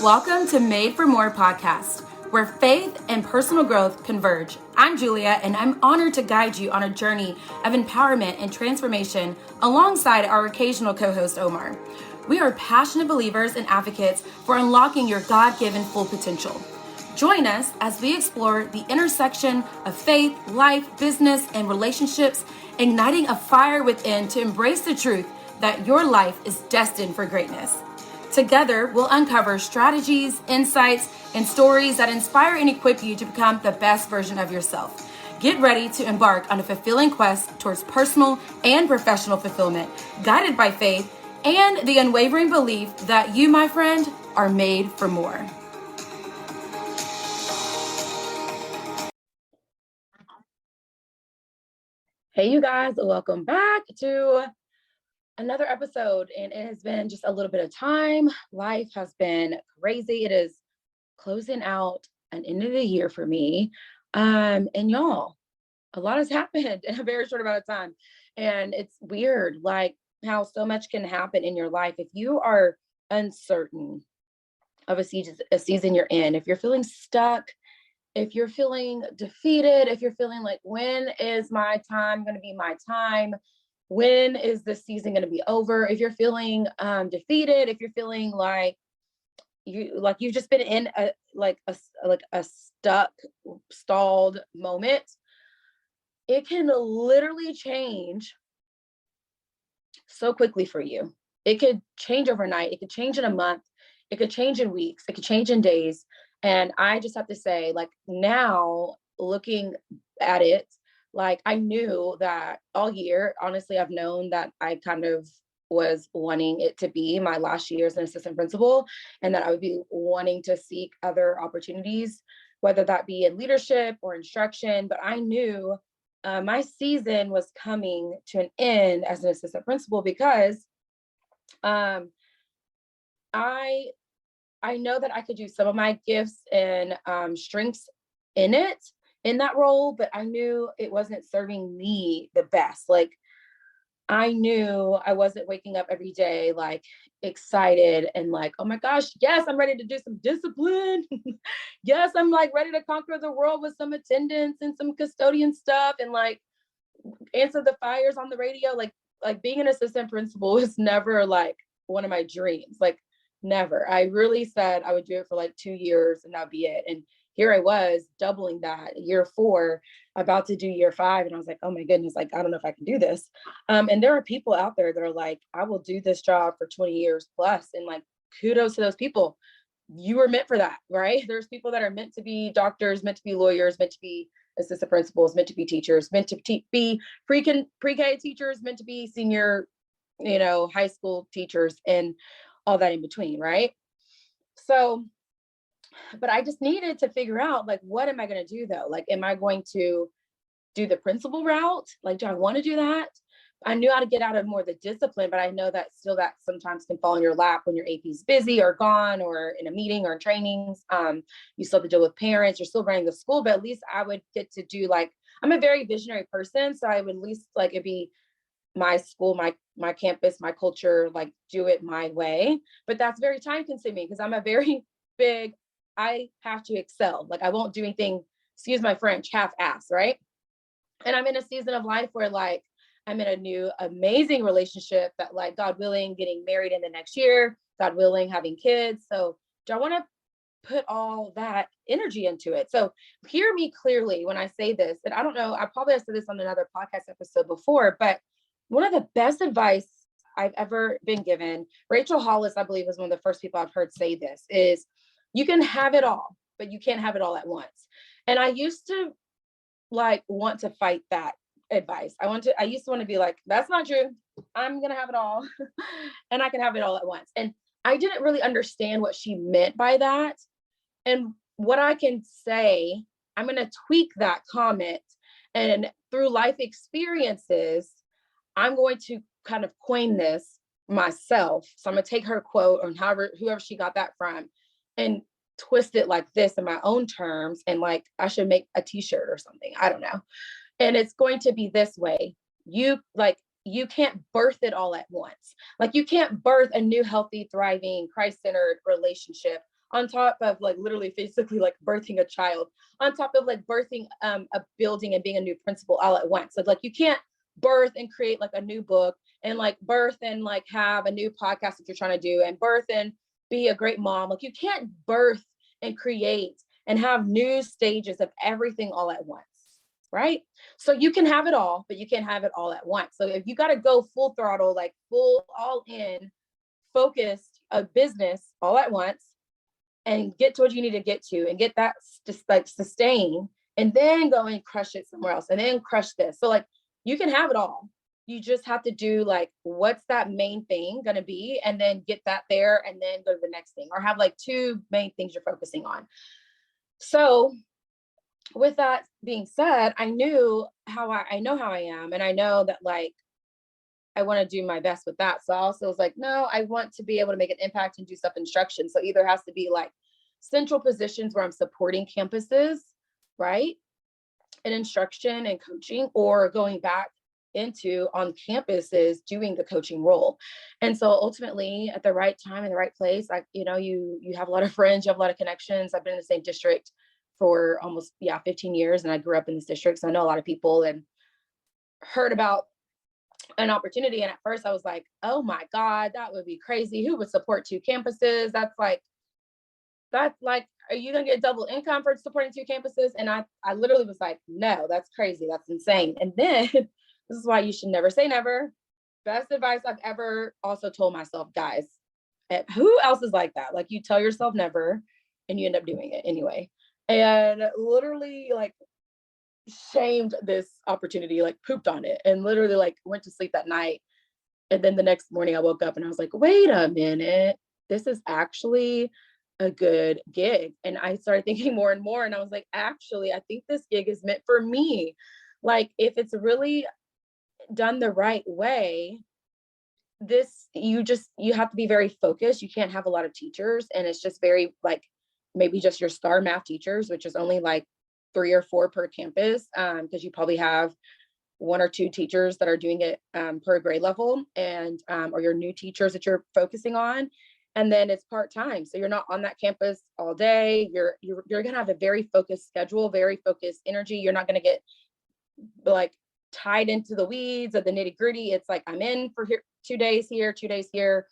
Welcome to Made for More podcast, where faith and personal growth converge. I'm Julia, and I'm honored to guide you on a journey of empowerment and transformation alongside our occasional co-host, Omar. We are passionate believers and advocates for unlocking your God-given full potential. Join us as we explore the intersection of faith, life, business, and relationships, igniting a fire within to embrace the truth that your life is destined for greatness. Together, we'll uncover strategies, insights, and stories that inspire and equip you to become the best version of yourself. Get ready to embark on a fulfilling quest towards personal and professional fulfillment, guided by faith and the unwavering belief that you, my friend, are made for more. Hey, you guys, welcome back to another episode, and it has been just a little bit of time. Life has been crazy. It is closing out an end of the year for me. And y'all, a lot has happened in a very short amount of time. And it's weird, like how so much can happen in your life. If you are uncertain of a season you're in, if you're feeling stuck, if you're feeling defeated, if you're feeling like, when is my time going to be my time? When is this season going to be over? If you're feeling defeated, if you're feeling like you've just been in a stuck, stalled moment, it can literally change so quickly for you. It could change overnight. It could change in a month. It could change in weeks. It could change in days. And I just have to say, like, now looking at it, like, I knew that all year, honestly, I've known that I kind of was wanting it to be my last year as an assistant principal, and that I would be wanting to seek other opportunities, whether that be in leadership or instruction. But I knew my season was coming to an end as an assistant principal because I know that I could do some of my gifts and strengths in that role, but I knew it wasn't serving me the best. Like, I knew I wasn't waking up every day like excited and like, oh my gosh, yes, I'm ready to do some discipline. Yes, I'm like ready to conquer the world with some attendance and some custodian stuff and like answer the fires on the radio. Like being an assistant principal was never like one of my dreams. Like, never. I really said I would do it for like 2 years and that'd be it. And here I was doubling that, year 4, about to do year 5. And I was like, oh my goodness, like, I don't know if I can do this. And there are people out there that are like, I will do this job for 20 years plus. And like, kudos to those people. You were meant for that, right? There's people that are meant to be doctors, meant to be lawyers, meant to be assistant principals, meant to be teachers, meant to be pre-K teachers, meant to be senior, high school teachers, and all that in between, right? So, but I just needed to figure out, like, what am I going to do though? Like, am I going to do the principal route? Like, do I want to do that? I knew how to get out of more of the discipline, but I know that still that sometimes can fall in your lap when your AP is busy or gone or in a meeting or in trainings. You still have to deal with parents, you're still running the school, but at least I would get to do, like, I'm a very visionary person. So I would at least like it be my school, my campus, my culture, like, do it my way. But that's very time consuming because I'm a very big, I have to excel. Like, I won't do anything, excuse my French, half-ass, right? And I'm in a season of life where, like, I'm in a new amazing relationship that, like, God willing, getting married in the next year, God willing, having kids. So do I want to put all that energy into it? So hear me clearly when I say this. And I don't know, I probably have said this on another podcast episode before, but one of the best advice I've ever been given, Rachel Hollis, I believe, was one of the first people I've heard say this, is you can have it all, but you can't have it all at once. And I used to like want to fight that advice. I used to want to be like, that's not true. I'm going to have it all and I can have it all at once. And I didn't really understand what she meant by that. And what I can say, I'm going to tweak that comment, and through life experiences, I'm going to kind of coin this myself. So I'm going to take her quote, or whoever she got that from, and twist it like this in my own terms. And like, I should make a t-shirt or something. I don't know. And it's going to be this way. You can't birth it all at once. Like, you can't birth a new, healthy, thriving, Christ-centered relationship on top of like literally physically like birthing a child, on top of like birthing a building and being a new principal all at once. So like you can't birth and create like a new book and like birth and like have a new podcast that you're trying to do and birth and be a great mom. Like you can't birth and create and have new stages of everything all at once. Right. So you can have it all, but you can't have it all at once. So if you got to go full throttle, like full all in, focused a business all at once and get to what you need to get to and get that just like sustain and then go and crush it somewhere else and then crush this. So like you can have it all. You just have to do like, what's that main thing going to be? And then get that there and then go to the next thing or have like two main things you're focusing on. So with that being said, I know how I am. And I know that like, I want to do my best with that. So I also was like, no, I want to be able to make an impact and do stuff instruction. So either has to be like central positions where I'm supporting campuses, right? And instruction and coaching, or going back into on campuses doing the coaching role. And so ultimately at the right time in the right place, like, you know, you have a lot of friends, you have a lot of connections. I've been in the same district for almost 15 years. And I grew up in this district. So I know a lot of people and heard about an opportunity. And at first I was like, oh my God, that would be crazy. Who would support two campuses? That's like, are you going to get double income for supporting two campuses? And I literally was like, no, that's crazy. That's insane. And then this is why you should never say never. Best advice I've ever also told myself, guys, who else is like that? Like you tell yourself never and you end up doing it anyway. And literally like shamed this opportunity, like pooped on it and literally like went to sleep that night. And then the next morning I woke up and I was like, wait a minute, this is actually a good gig. And I started thinking more and more. And I was like, actually, I think this gig is meant for me. Like if it's really done the right way, you have to be very focused. You can't have a lot of teachers. And it's just very like maybe just your star math teachers, which is only like 3 or 4 per campus, because you probably have 1 or 2 teachers that are doing it per grade level, and or your new teachers that you're focusing on. And then it's part-time. So you're not on that campus all day. You're going to have a very focused schedule, very focused energy. You're not going to get like tied into the weeds of the nitty gritty. It's like, I'm in for 2 days here, 2 days here,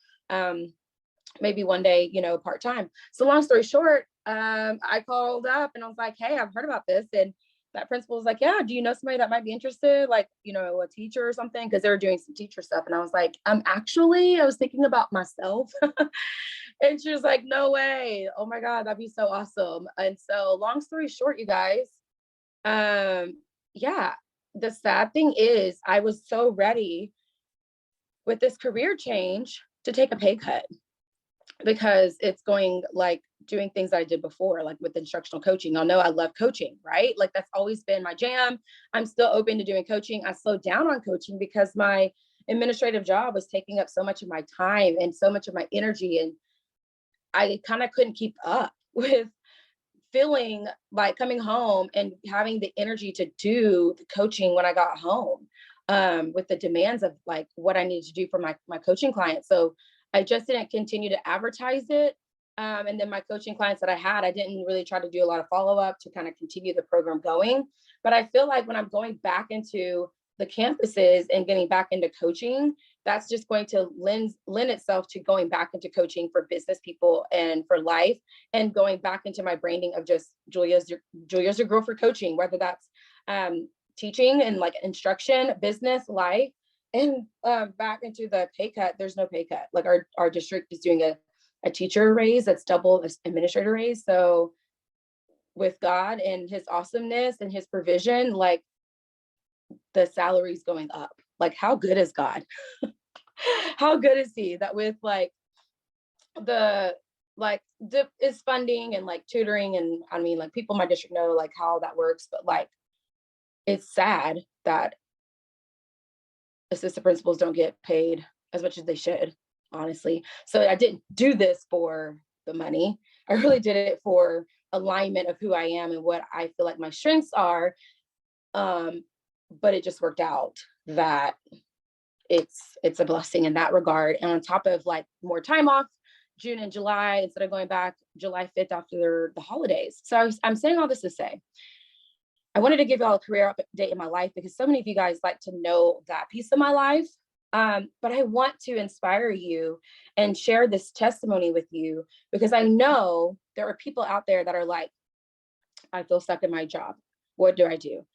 maybe 1 day, part-time. So long story short, I called up and I was like, hey, I've heard about this. And that principal was like, yeah, do you know somebody that might be interested? Like, a teacher or something? Cause they were doing some teacher stuff. And I was like, actually, I was thinking about myself. And she was like, no way. Oh my God, that'd be so awesome. And so long story short, you guys, yeah, the sad thing is I was so ready with this career change to take a pay cut because it's going like doing things that I did before, like with instructional coaching. Y'all know I love coaching, right? Like that's always been my jam. I'm still open to doing coaching. I slowed down on coaching because my administrative job was taking up so much of my time and so much of my energy. And I kind of couldn't keep up with feeling like coming home and having the energy to do the coaching when I got home, with the demands of like what I needed to do for my coaching clients. So I just didn't continue to advertise it. And then my coaching clients that I had, I didn't really try to do a lot of follow-up to kind of continue the program going. But I feel like when I'm going back into the campuses and getting back into coaching, that's just going to lend itself to going back into coaching for business people and for life, and going back into my branding of just Julia's your girl for coaching, whether that's teaching and like instruction, business, life. And back into the pay cut, there's no pay cut. Like our district is doing a teacher raise that's double this administrator raise. So with God and his awesomeness and his provision, like the salary's going up. Like how good is God? How good is he that with like the like is funding and like tutoring, and I mean like people in my district know like how that works, but like it's sad that assistant principals don't get paid as much as they should, honestly. So I didn't do this for the money. I really did it for alignment of who I am and what I feel like my strengths are. But it just worked out that it's a blessing in that regard. And on top of like more time off, June and July instead of going back July 5th after the holidays. So I'm saying all this to say, I wanted to give y'all a career update in my life because so many of you guys like to know that piece of my life. But I want to inspire you and share this testimony with you because I know there are people out there that are like, I feel stuck in my job. What do I do?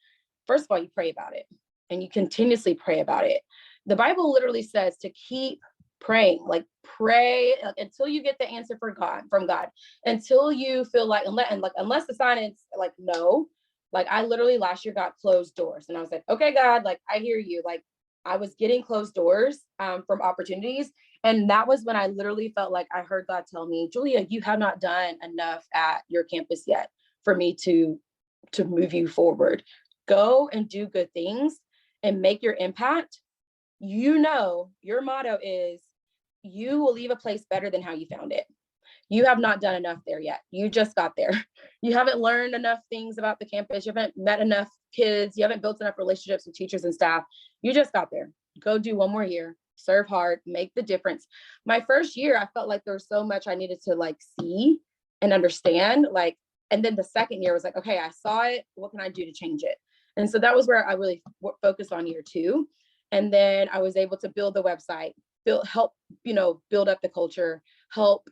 First of all, you pray about it and you continuously pray about it. The Bible literally says to keep praying, like pray until you get the answer from God, until you feel like, unless the sign is like, no, like I literally last year got closed doors and I was like, okay, God, like I hear you. Like I was getting closed doors from opportunities. And that was when I literally felt like I heard God tell me, Julia, you have not done enough at your campus yet for me to move you forward. Go and do good things and make your impact. You know, your motto is you will leave a place better than how you found it. You have not done enough there yet. You just got there. You haven't learned enough things about the campus. You haven't met enough kids. You haven't built enough relationships with teachers and staff. You just got there. Go do one more year, serve hard, make the difference. My first year, I felt like there was so much I needed to like see and understand. Like, and then the second year was like, okay, I saw it. What can I do to change it? And so that was where I really focused on year two. And then I was able to build the website, help, build up the culture, help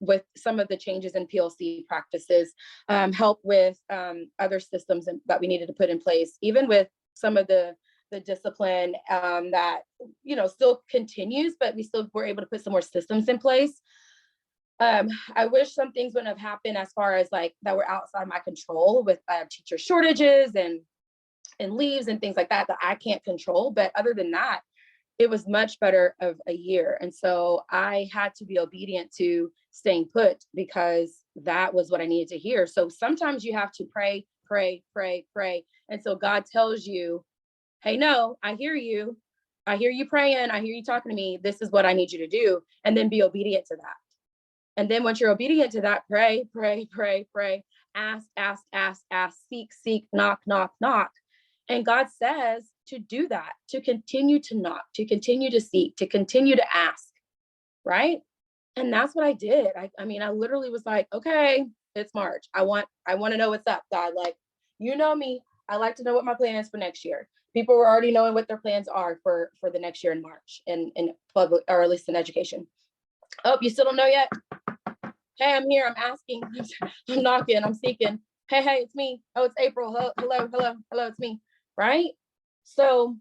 with some of the changes in PLC practices, help with other systems that we needed to put in place, even with some of the discipline that, still continues, but we still were able to put some more systems in place. I wish some things wouldn't have happened as far as like that were outside my control with teacher shortages and leaves and things like that I can't control. But other than that, it was much better of a year. And so I had to be obedient to staying put because that was what I needed to hear. So sometimes you have to pray, pray, pray, pray. And so God tells you, hey, no, I hear you. I hear you praying. I hear you talking to me. This is what I need you to do. And then be obedient to that. And then once you're obedient to that, pray, pray, pray, pray, ask, ask, ask, ask, seek, seek, knock, knock, knock. And God says to do that, to continue to knock, to continue to seek, to continue to ask, right? And that's what I did. I mean, I literally was like, okay, it's March. I want to know what's up, God. Like, you know me. I like to know what my plan is for next year. People were already knowing what their plans are for the next year in March in public, or at least in education. Oh, you still don't know yet? Hey, I'm here. I'm asking. I'm knocking. I'm seeking. Hey, it's me. Oh, it's April. Hello, it's me. Right? So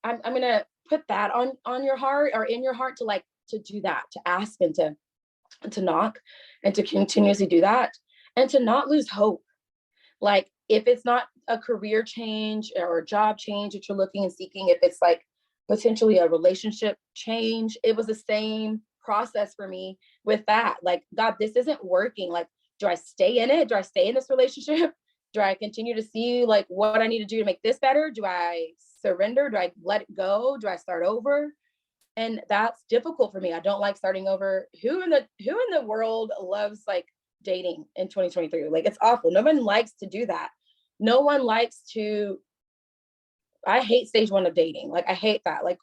I'm gonna put that on your heart or in your heart to do that, to ask and to knock and to continuously do that and to not lose hope. Like if it's not a career change or a job change that you're looking and seeking, if it's like potentially a relationship change, it was the same process for me with that. Like, God, this isn't working. Like, do I stay in it? Do I stay in this relationship? Do I continue to see like what I need to do to make this better? Do I surrender? Do I let it go? Do I start over? And that's difficult for me. I don't like starting over. Who in the world loves like dating in 2023? Like, it's awful. No one likes to do that. No one likes to. I hate stage one of dating. Like, I hate that. Like,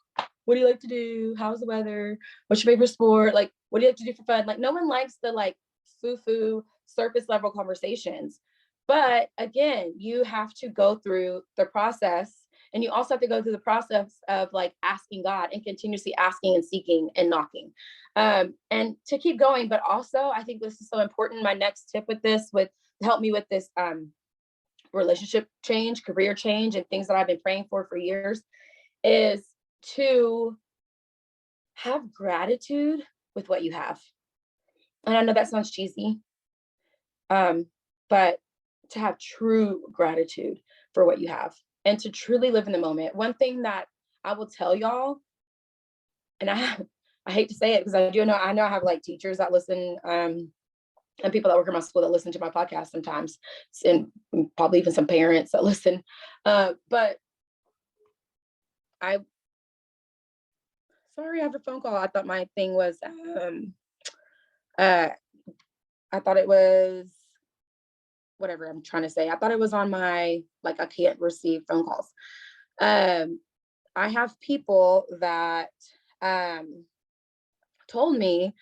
what do you like to do? How's the weather? What's your favorite sport? Like, what do you like to do for fun? Like, no one likes the like foo-foo surface level conversations. But again, you have to go through the process, and you also have to go through the process of like asking God and continuously asking and seeking and knocking, and to keep going. But also, I think this is so important. My next tip with this would help me with this relationship change, career change, and things that I've been praying for years is to have gratitude with what you have. And I know that sounds cheesy, but to have true gratitude for what you have and to truly live in the moment. One thing that I will tell y'all, and I hate to say it because I know I have like teachers that listen, and people that work in my school that listen to my podcast sometimes, and probably even some parents that listen. But sorry, I have a phone call. I thought my thing was, I thought it was whatever I'm trying to say. I thought it was on my, like, I can't receive phone calls. I have people that told me,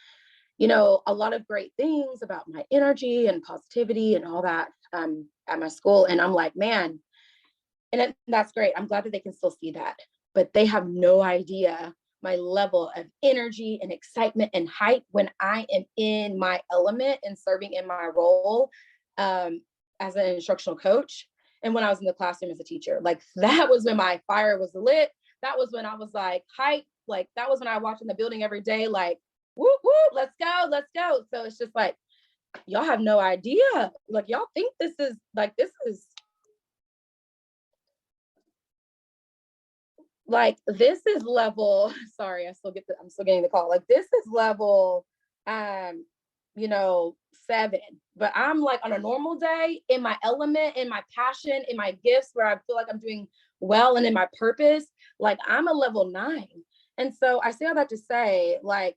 a lot of great things about my energy and positivity and all that at my school. And I'm like, man, that's great. I'm glad that they can still see that, but they have no idea my level of energy and excitement and hype when I am in my element and serving in my role as an instructional coach. And when I was in the classroom as a teacher, like that was when my fire was lit. That was when I was like hype. Like that was when I walked in the building every day, like, whoop, whoop, let's go, let's go. So it's just like, y'all have no idea. Like y'all think this is this is level, sorry, I'm still getting the call. Like this is level, um, 7. But I'm like on a normal day in my element, in my passion, in my gifts where I feel like I'm doing well and in my purpose, like I'm a level 9. And so I say all that to say, like,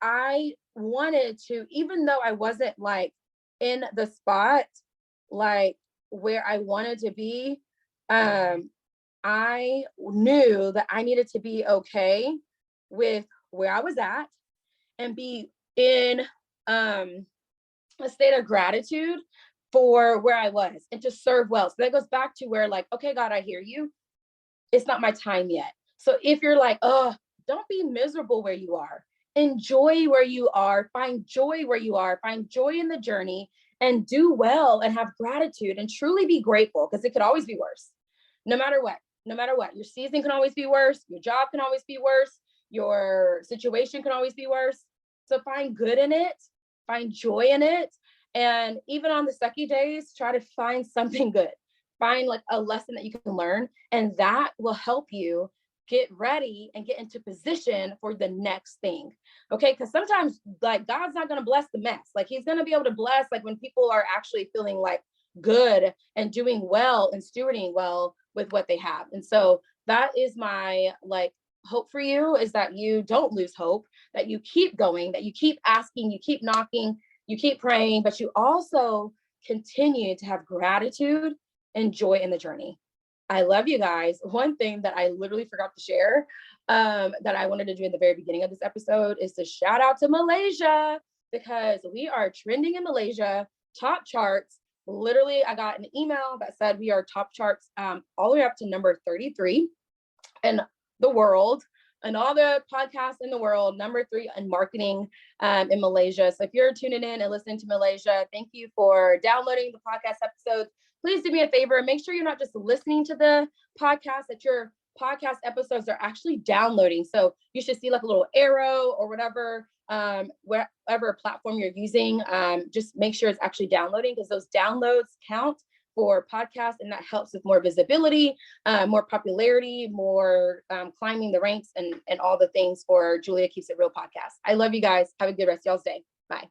I wanted to, even though I wasn't like in the spot, like where I wanted to be, I knew that I needed to be okay with where I was at and be in a state of gratitude for where I was and to serve well. So that goes back to where, like, okay, God, I hear you. It's not my time yet. So if you're like, oh, don't be miserable where you are. Enjoy where you are. Find joy where you are. Find joy in the journey and do well and have gratitude and truly be grateful, because it could always be worse. No matter what. No matter what. Your season can always be worse. Your job can always be worse. Your situation can always be worse. So find good in it. Find joy in it. And even on the sucky days, try to find something good. Find like a lesson that you can learn, and that will help you get ready and get into position for the next thing. Okay. Because sometimes like God's not going to bless the mess. Like he's going to be able to bless like when people are actually feeling like good and doing well and stewarding well with what they have. And so that is my like hope for you, is that you don't lose hope, that you keep going, that you keep asking, you keep knocking, you keep praying, but you also continue to have gratitude and joy in the journey. I love you guys. One thing that I literally forgot to share that I wanted to do in the very beginning of this episode is to shout out to Malaysia, because we are trending in Malaysia, top charts. Literally, I got an email that said we are top charts all the way up to number 33 in the world, and all the podcasts in the world, number 3 in marketing in Malaysia. So if you're tuning in and listening to Malaysia, thank you for downloading the podcast episodes. Please do me a favor. Make sure you're not just listening to the podcast, that your podcast episodes are actually downloading. So you should see like a little arrow or whatever, wherever platform you're using. Just make sure it's actually downloading, because those downloads count for podcasts, and that helps with more visibility, more popularity, more climbing the ranks, and all the things for Julia Keeps It Real podcast. I love you guys. Have a good rest of y'all's day. Bye.